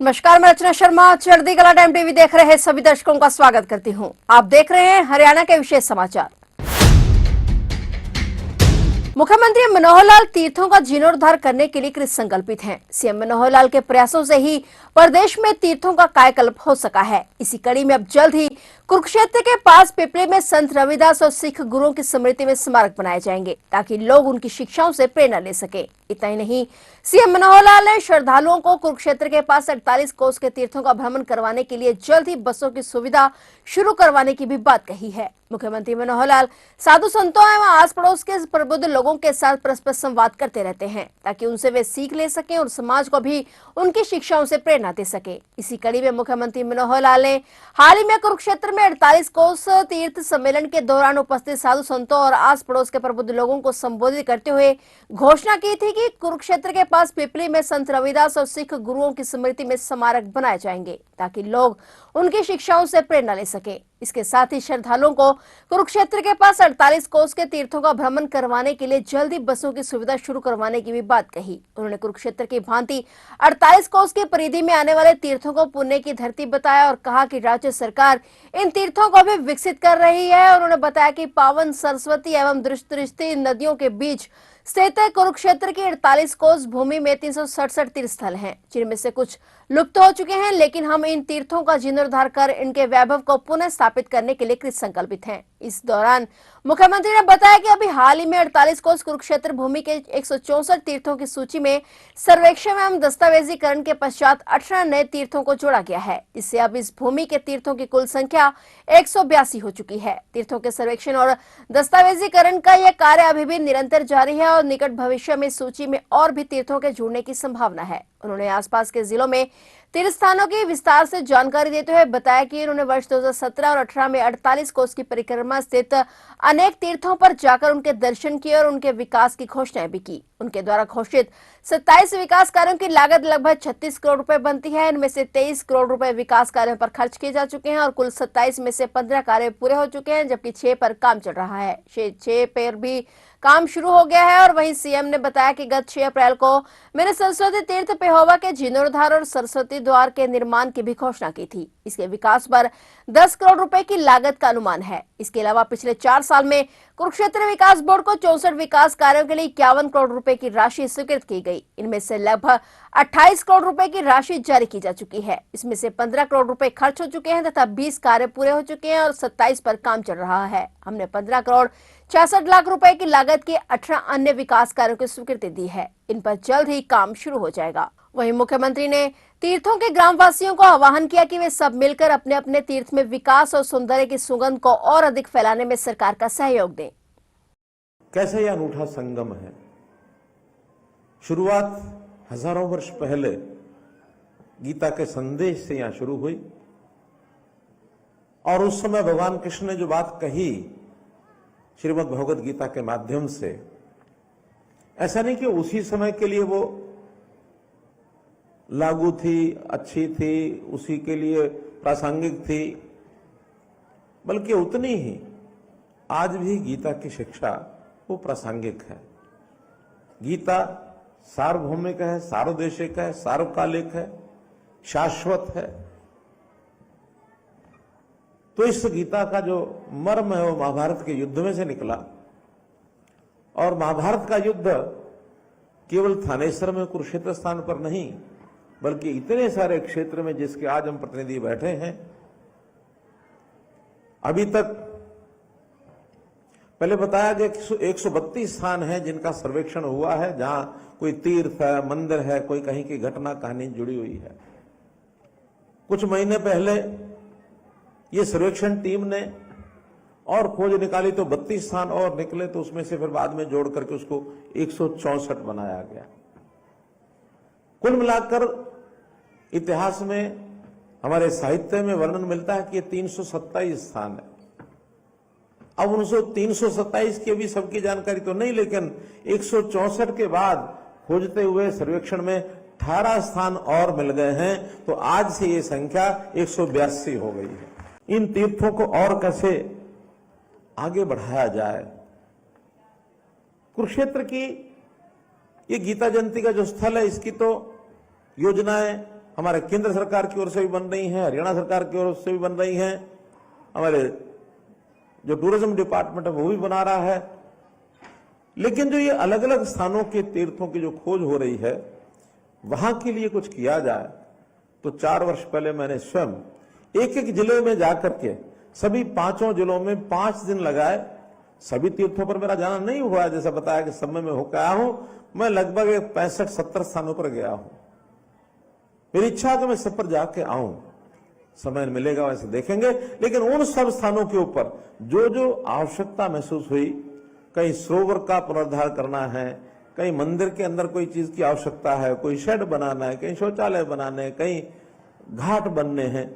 नमस्कार, मैं रचना शर्मा चढ़ती कला टाइम टीवी देख रहे सभी दर्शकों का स्वागत करती हूं। आप देख रहे हैं हरियाणा के विशेष समाचार। मुख्यमंत्री मनोहर लाल तीर्थों का जीर्णोद्धार करने के लिए कृत संकल्पित हैं। सीएम मनोहर लाल के प्रयासों से ही प्रदेश में तीर्थों का कायाकल्प हो सका है। इसी कड़ी में अब जल्द ही कुरुक्षेत्र के पास पिपली में संत रविदास और सिख गुरुओं की स्मृति में स्मारक बनाए जाएंगे ताकि लोग उनकी शिक्षाओं से प्रेरणा ले सके। इतना ही नहीं, सीएम मनोहर लाल ने श्रद्धालुओं को कुरुक्षेत्र के पास 48 कोस के तीर्थों का भ्रमण करवाने के लिए जल्द ही बसों की सुविधा शुरू करवाने की भी बात कही है। मुख्यमंत्री मनोहर लाल साधु संतों एवं आस पड़ोस के प्रबुद्ध लोगों के साथ परस्पर संवाद करते रहते हैं ताकि उनसे वे सीख ले सकें और समाज को भी उनकी शिक्षाओं से प्रेरणा दे सके। इसी कड़ी में मुख्यमंत्री मनोहर लाल ने हाल ही में कुरुक्षेत्र में 48 कोस तीर्थ सम्मेलन के दौरान उपस्थित साधु संतों और आस पड़ोस के प्रबुद्ध लोगों को संबोधित करते हुए घोषणा की थी कि कुरुक्षेत्र के पास पिपली में संत रविदास और सिख गुरुओं की स्मृति में स्मारक बनाए जाएंगे ताकि लोग उनकी शिक्षाओं से प्रेरणा ले सके। इसके साथ ही श्रद्धालुओं को कुरुक्षेत्र के पास 48 कोस के तीर्थों का भ्रमण करवाने के लिए जल्द ही बसों की सुविधा शुरू करवाने की भी बात कही। उन्होंने कुरुक्षेत्र की भांति 48 कोस की परिधि में आने वाले तीर्थों को पुण्य की धरती बताया और कहा कि राज्य सरकार इन तीर्थों को भी विकसित कर रही है। उन्होंने बताया कि पावन सरस्वती एवं दृष्टि नदियों के बीच स्थित कुरुक्षेत्र की 48 कोस भूमि में 367 तीर्थ स्थल हैं, जिनमें से कुछ लुप्त हो चुके हैं, लेकिन हम इन तीर्थों का जीर्णोद्धार कर इनके वैभव को पुनः स्थापित करने के लिए कृत संकल्पित हैं। इस दौरान मुख्यमंत्री ने बताया कि अभी हाल ही में 48 कोस कुरुक्षेत्र भूमि के 164 तीर्थों की सूची में सर्वेक्षण एवं दस्तावेजीकरण के पश्चात 18 नए तीर्थों को जोड़ा गया है। इससे अब इस भूमि के तीर्थों की कुल संख्या 182 हो चुकी है। तीर्थों के सर्वेक्षण और दस्तावेजीकरण का यह कार्य अभी भी निरंतर जारी है और निकट भविष्य में सूची में और भी तीर्थों के जुड़ने की संभावना है। उन्होंने आसपास के जिलों में तीर्थ स्थानों की विस्तार से जानकारी देते हुए बताया कि उन्होंने वर्ष 2017 और 18 में 48 कोस की परिक्रमा स्थित अनेक तीर्थों पर जाकर उनके दर्शन किए और उनके विकास की घोषणाएं भी की। उनके द्वारा घोषित 27 विकास कार्यों की लागत लगभग 36 करोड़ रुपए बनती है। इनमें से 23 करोड़ रुपए विकास कार्यों पर खर्च किए जा चुके हैं और कुल 27 में से 15 कार्य पूरे हो चुके हैं, जबकि 6 पर काम चल रहा है। 6 पर भी काम शुरू हो गया है। और वहीं सीएम ने बताया कि गत 6 अप्रैल को मैंने सरस्वती तीर्थ पेहोवा के जीर्णोद्धार और सरस्वती द्वार के निर्माण की भी घोषणा की थी। इसके विकास पर 10 करोड़ रुपए की लागत का अनुमान है। इसके अलावा पिछले 4 साल में कुरुक्षेत्र विकास बोर्ड को 64 विकास कार्यों के लिए 51 करोड़ रुपए की राशि स्वीकृत की गई। इनमें से लगभग 28 करोड़ रुपए की राशि जारी की जा चुकी है। इसमें से 15 करोड़ रुपए खर्च हो चुके हैं तथा 20 कार्य पूरे हो चुके हैं और 27 पर काम चल रहा है। हमने 15 करोड़ 66 लाख रुपए की लागत के 18 अन्य विकास कार्यों की स्वीकृति दी है। इन पर जल्द ही काम शुरू हो जाएगा। वहीं मुख्यमंत्री ने तीर्थों के ग्रामवासियों को आह्वान किया कि वे सब मिलकर अपने अपने तीर्थ में विकास और सौंदर्य की सुगंध को और अधिक फैलाने में सरकार का सहयोग दें। कैसे यह अनूठा संगम है। शुरुआत हजारों वर्ष पहले गीता के संदेश से यहां शुरू हुई और उस समय भगवान कृष्ण ने जो बात कही श्रीमद् भगवद गीता के माध्यम से, ऐसा नहीं कि उसी समय के लिए वो लागू थी, अच्छी थी, उसी के लिए प्रासंगिक थी, बल्कि उतनी ही आज भी गीता की शिक्षा वो प्रासंगिक है। गीता सार्वभौमिक है, सार्वदेशिक है, सार्वकालिक है, शाश्वत है। तो इस गीता का जो मर्म है वो महाभारत के युद्ध में से निकला और महाभारत का युद्ध केवल थानेश्वर में कुरुक्षेत्र स्थान पर नहीं, बल्कि इतने सारे क्षेत्र में जिसके आज हम प्रतिनिधि बैठे हैं। अभी तक पहले बताया गया कि 132 स्थान है जिनका सर्वेक्षण हुआ है, जहां कोई तीर्थ है, मंदिर है, कोई कहीं की घटना कहानी जुड़ी हुई है। कुछ महीने पहले ये सर्वेक्षण टीम ने और खोज निकाली तो 32 स्थान और निकले, तो उसमें से फिर बाद में जोड़ करके उसको 164 बनाया गया। कुल मिलाकर इतिहास में, हमारे साहित्य में वर्णन मिलता है कि ये 327 स्थान है। अब उन 327 की भी सबकी जानकारी तो नहीं, लेकिन 164 के बाद खोजते हुए सर्वेक्षण में 18 स्थान और मिल गए हैं, तो आज से ये संख्या 182 हो गई है। इन तीर्थों को और कैसे आगे बढ़ाया जाए। कुरुक्षेत्र की ये गीता जयंती का जो स्थल है, इसकी तो योजनाएं हमारे केंद्र सरकार की ओर से भी बन रही हैं, हरियाणा सरकार की ओर से भी बन रही हैं, हमारे जो टूरिज्म डिपार्टमेंट है वो भी बना रहा है। लेकिन जो ये अलग अलग स्थानों के तीर्थों की जो खोज हो रही है, वहां के लिए कुछ किया जाए, तो 4 वर्ष पहले मैंने स्वयं एक एक जिले में जाकर के सभी 5 जिलों में 5 दिन लगाए। सभी तीर्थों पर मेरा जाना नहीं हुआ, जैसा बताया कि समय में होकर आया हूं, मैं लगभग 65-70 स्थानों पर गया हूं। मेरी इच्छा है कि मैं सब पर जाके आऊं, समय मिलेगा वैसे देखेंगे। लेकिन उन सब स्थानों के ऊपर जो जो आवश्यकता महसूस हुई, कहीं सरोवर का पुनरुद्धार करना है, कहीं मंदिर के अंदर कोई चीज की आवश्यकता है, कोई शेड बनाना है, कहीं शौचालय बनाने, कहीं घाट बनने हैं,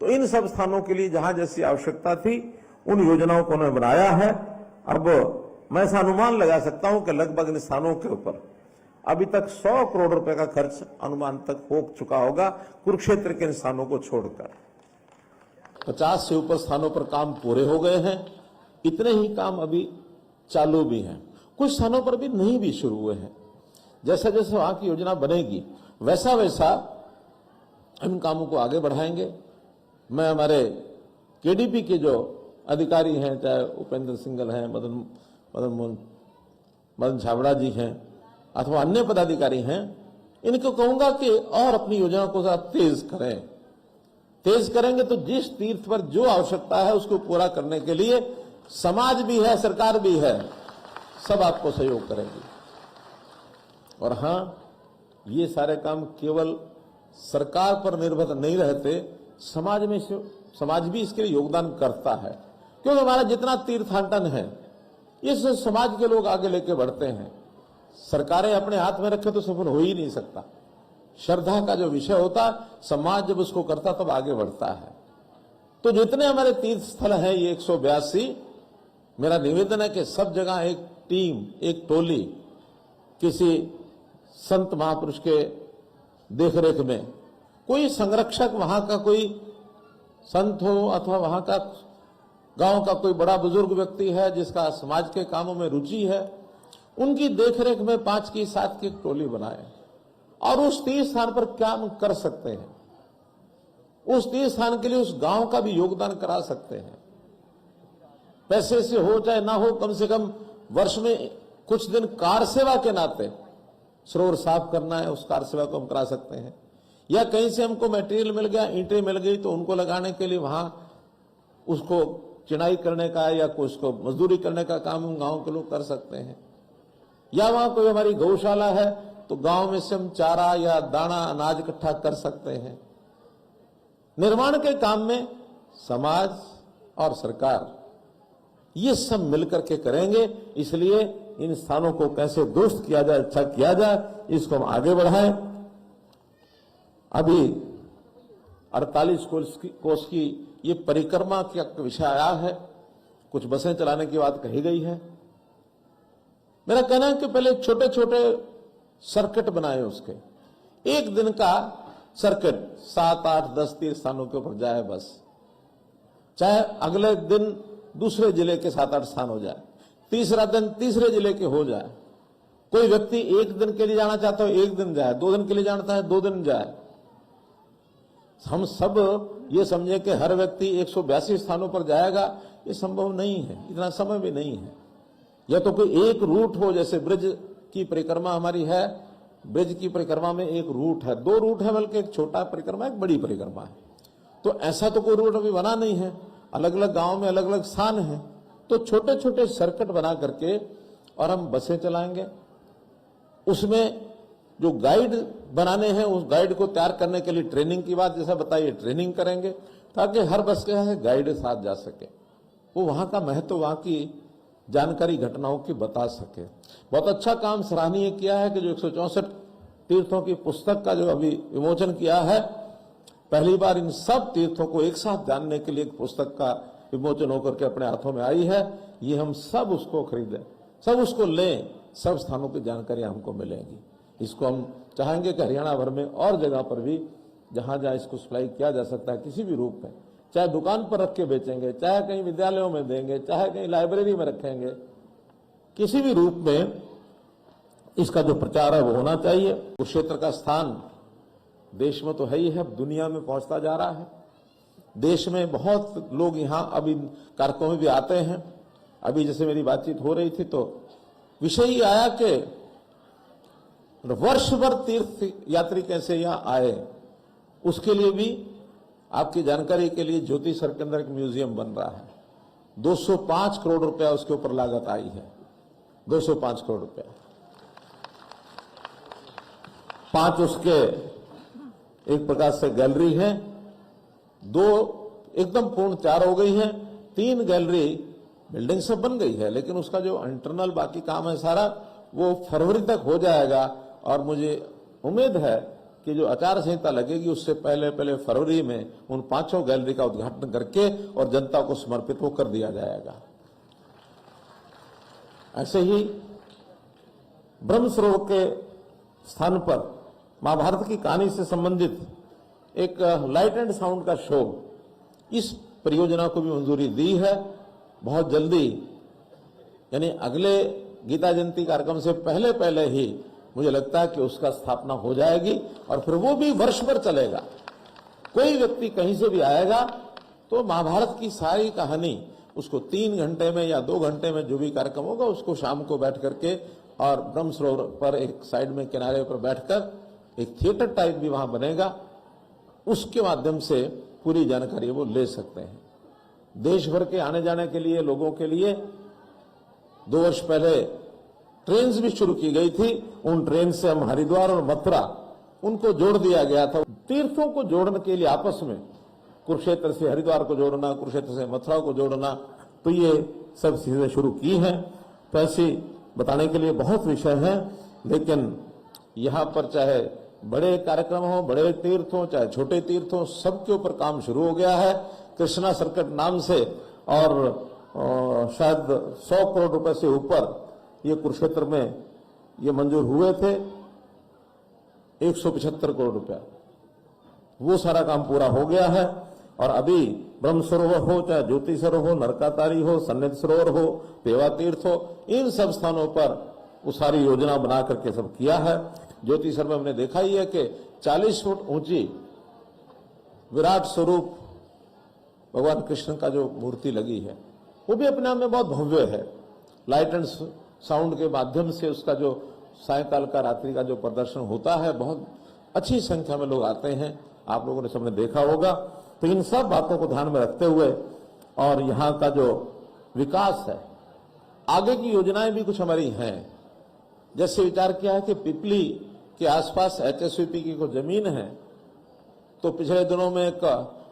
तो इन सब स्थानों के लिए जहां जैसी आवश्यकता थी उन योजनाओं को उन्होंने बनाया है। अब मैं ऐसा अनुमान लगा सकता हूं कि लगभग इन स्थानों के ऊपर अभी तक 100 करोड़ रुपए का खर्च अनुमान तक हो चुका होगा, कुरुक्षेत्र के इन स्थानों को छोड़कर। 50 से ऊपर स्थानों पर काम पूरे हो गए हैं, इतने ही काम अभी चालू भी हैं, कुछ स्थानों पर भी नहीं भी शुरू हुए हैं। जैसा जैसा वहां की योजना बनेगी वैसा वैसा इन कामों को आगे बढ़ाएंगे। मैं हमारे केडीपी के जो अधिकारी हैं, चाहे उपेंद्र सिंघल हैं, मदन छाबड़ा जी हैं, अथवा अन्य पदाधिकारी हैं, इनको कहूंगा कि और अपनी योजना को तेज करें। तेज करेंगे तो जिस तीर्थ पर जो आवश्यकता है उसको पूरा करने के लिए समाज भी है, सरकार भी है, सब आपको सहयोग करेंगे। और हां, ये सारे काम केवल सरकार पर निर्भर नहीं रहते, समाज भी इसके लिए योगदान करता है, क्योंकि हमारा जितना तीर्थाटन है इस समाज के लोग आगे लेके बढ़ते हैं। सरकारें अपने हाथ में रखे तो सफल हो ही नहीं सकता। श्रद्धा का जो विषय होता, समाज जब उसको करता तब आगे बढ़ता है। तो जितने हमारे तीर्थ स्थल है ये 182, मेरा निवेदन है कि सब जगह एक टीम, एक टोली, किसी संत महापुरुष के देखरेख में कोई संरक्षक, वहां का कोई संत हो अथवा वहां का गांव का कोई बड़ा बुजुर्ग व्यक्ति है जिसका समाज के कामों में रुचि है, उनकी देखरेख में 5 की 7 की टोली बनाए और उस तीर्थ स्थान पर क्या हम कर सकते हैं, उस तीर्थ स्थान के लिए उस गांव का भी योगदान करा सकते हैं। पैसे से हो चाहे ना हो, कम से कम वर्ष में कुछ दिन कार सेवा के नाते सरोवर साफ करना है, उस कार सेवा को हम करा सकते हैं। या कहीं से हमको मटेरियल मिल गया, ईंटें मिल गई, तो उनको लगाने के लिए वहां उसको चिनाई करने का या उसको मजदूरी करने का काम हम गांव के लोग कर सकते हैं। या वहां कोई हमारी गौशाला है तो गांव में से हम चारा या दाना अनाज इकट्ठा कर सकते हैं। निर्माण के काम में समाज और सरकार ये सब मिलकर के करेंगे, इसलिए इन स्थानों को कैसे दुरुस्त किया जाए, अच्छा किया जाए, इसको हम आगे बढ़ाएं। अभी 48 कोस की ये परिक्रमा का विषय आया है, कुछ बसें चलाने की बात कही गई है। मेरा कहना है कि पहले छोटे छोटे सर्किट बनाए, उसके एक दिन का सर्किट 7, 8, 10 तीर्थ स्थानों के ऊपर जाए बस, चाहे अगले दिन दूसरे जिले के 7-8 स्थान हो जाए, तीसरा दिन तीसरे जिले के हो जाए। कोई व्यक्ति एक दिन के लिए जाना चाहता है 1 दिन जाए, 2 दिन के लिए जाना है 2 दिन जाए। हम सब ये समझे कि हर व्यक्ति 182 स्थानों पर जाएगा, ये संभव नहीं है, इतना समय भी नहीं है। या तो कोई एक रूट हो, जैसे ब्रिज की परिक्रमा हमारी है, ब्रिज की परिक्रमा में एक रूट है, 2 रूट है, बल्कि एक छोटा परिक्रमा, एक बड़ी परिक्रमा है। तो ऐसा तो कोई रूट अभी बना नहीं है, अलग अलग गांव में अलग अलग स्थान है। तो छोटे छोटे सर्किट बना करके और हम बसें चलाएंगे, उसमें जो गाइड बनाने हैं उस गाइड को तैयार करने के लिए ट्रेनिंग की बात जैसा बताइए, ट्रेनिंग करेंगे ताकि हर बस के साथ गाइड साथ जा सके, वो वहां का महत्व, वहां की जानकारी घटनाओं की बता सके। बहुत अच्छा काम सराहनीय किया है कि जो 164 तीर्थों की पुस्तक का जो अभी विमोचन किया है, पहली बार इन सब तीर्थों को एक साथ जानने के लिए एक पुस्तक का विमोचन होकर के अपने हाथों में आई है। ये हम सब उसको खरीदें, सब उसको लें, सब स्थानों की जानकारी हमको मिलेगी। इसको हम चाहेंगे कि हरियाणा भर में और जगह पर भी जहां जहां इसको सप्लाई किया जा सकता है किसी भी रूप में, चाहे दुकान पर रख के बेचेंगे, चाहे कहीं विद्यालयों में देंगे, चाहे कहीं लाइब्रेरी में रखेंगे, किसी भी रूप में इसका जो प्रचार है वो होना चाहिए। कुरुक्षेत्र का स्थान देश में तो है ही है, दुनिया में पहुंचता जा रहा है। देश में बहुत लोग यहाँ अभी कार्यक्रमों में भी आते हैं। अभी जैसे मेरी बातचीत हो रही थी तो विषय ही आया कि वर्ष भर तीर्थ यात्री कैसे यहाँ आए, उसके लिए भी आपकी जानकारी के लिए ज्योति सर के अंदर एक म्यूजियम बन रहा है। 205 करोड़ रुपया उसके ऊपर लागत आई है, 205 करोड़ रुपया। 5 उसके एक प्रकार से गैलरी है, 2 एकदम पूर्ण 4 हो गई है, 3 गैलरी बिल्डिंग सब बन गई है, लेकिन उसका जो इंटरनल बाकी काम है सारा वो फरवरी तक हो जाएगा। और मुझे उम्मीद है कि जो आचार संहिता लगेगी उससे पहले पहले फरवरी में उन 5 गैलरी का उद्घाटन करके और जनता को समर्पित वो कर दिया जाएगा। ऐसे ही ब्रह्म सरोवर के स्थान पर महाभारत की कहानी से संबंधित एक लाइट एंड साउंड का शो, इस परियोजना को भी मंजूरी दी है। बहुत जल्दी यानी अगले गीता जयंती कार्यक्रम से पहले पहले ही मुझे लगता है कि उसका स्थापना हो जाएगी और फिर वो भी वर्ष भर चलेगा। कोई व्यक्ति कहीं से भी आएगा तो महाभारत की सारी कहानी उसको 3 घंटे में या 2 घंटे में जो भी कार्यक्रम होगा उसको शाम को बैठ करके और ब्रह्म सरोवर पर एक साइड में किनारे पर बैठकर एक थिएटर टाइप भी वहां बनेगा, उसके माध्यम से पूरी जानकारी वो ले सकते हैं। देश भर के आने जाने के लिए लोगों के लिए 2 वर्ष पहले ट्रेन भी शुरू की गई थी। उन ट्रेन से हम हरिद्वार और मथुरा उनको जोड़ दिया गया था। तीर्थों को जोड़ने के लिए आपस में कुरुक्षेत्र से हरिद्वार को जोड़ना, कुरुक्षेत्र से मथुरा को जोड़ना, तो ये सब चीजें शुरू की हैं। तो ऐसी बताने के लिए बहुत विषय हैं, लेकिन यहाँ पर चाहे बड़े कार्यक्रम हो, बड़े तीर्थ हो, चाहे छोटे तीर्थ हो, सबके ऊपर काम शुरू हो गया है। कृष्णा सर्किट नाम से और शायद 100 करोड़ रुपए से ऊपर ये कुरुक्षेत्र में ये मंजूर हुए थे, 175 करोड़ रुपया, वो सारा काम पूरा हो गया है। और अभी ब्रह्म सरोवर हो, चाहे ज्योति सरोवर हो, नरकातारी हो, सन्निध सरोवर हो, पेवा तीर्थ हो, इन सब स्थानों पर वो सारी योजना बना करके सब किया है। ज्योति सरोवर में हमने देखा ही है कि 40 फुट ऊंची विराट स्वरूप भगवान कृष्ण का जो मूर्ति लगी है वो भी अपने आप में बहुत भव्य है। लाइट एंड साउंड के माध्यम से उसका जो सायंकाल का रात्रि का जो प्रदर्शन होता है, बहुत अच्छी संख्या में लोग आते हैं, आप लोगों ने सबने देखा होगा। तो इन सब बातों को ध्यान में रखते हुए और यहाँ का जो विकास है, आगे की योजनाएं भी कुछ हमारी हैं। जैसे विचार किया है कि पिपली के आसपास HSVP की कोई जमीन है, तो पिछले दिनों में एक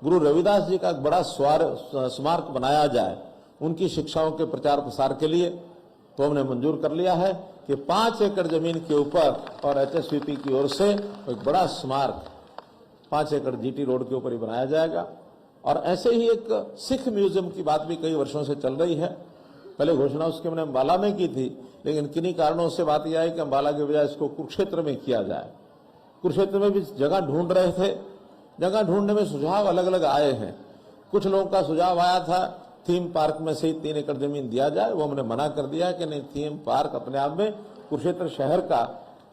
गुरु रविदास जी का एक बड़ा स्मारक बनाया जाए उनकी शिक्षाओं के प्रचार प्रसार के लिए। तो हमने मंजूर कर लिया है कि 5 एकड़ जमीन के ऊपर और HSVP की ओर से एक बड़ा स्मारक 5 एकड़ GT रोड के ऊपर ही बनाया जाएगा। और ऐसे ही एक सिख म्यूजियम की बात भी कई वर्षों से चल रही है। पहले घोषणा उसके मैंने अम्बाला में की थी, लेकिन किन्हीं कारणों से बात यह आई कि अम्बाला के बजाय इसको कुरुक्षेत्र में किया जाए। कुरुक्षेत्र में भी जगह ढूंढ रहे थे, जगह ढूंढने में सुझाव अलग अलग आए हैं। कुछ लोगों का सुझाव आया था थीम पार्क में से ही 3 एकड़ जमीन दिया जाए, वो हमने मना कर दिया कि नहीं, थीम पार्क अपने आप में कुरुक्षेत्र शहर का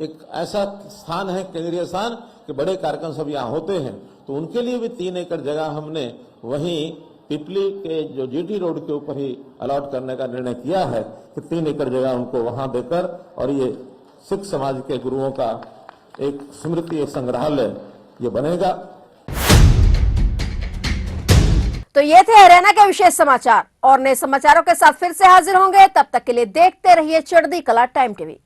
एक ऐसा स्थान है, केंद्रीय स्थान, कि बड़े कार्यक्रम सब यहाँ होते हैं। तो उनके लिए भी 3 एकड़ जगह हमने वहीं पिपली के जो GT रोड के ऊपर ही अलॉट करने का निर्णय किया है कि 3 एकड़ जगह उनको वहां देकर, और ये सिख समाज के गुरुओं का एक स्मृति संग्रहालय ये बनेगा। तो ये थे हरियाणा के विशेष समाचार, और नए समाचारों के साथ फिर से हाजिर होंगे। तब तक के लिए देखते रहिए चढ़ती कला टाइम टीवी।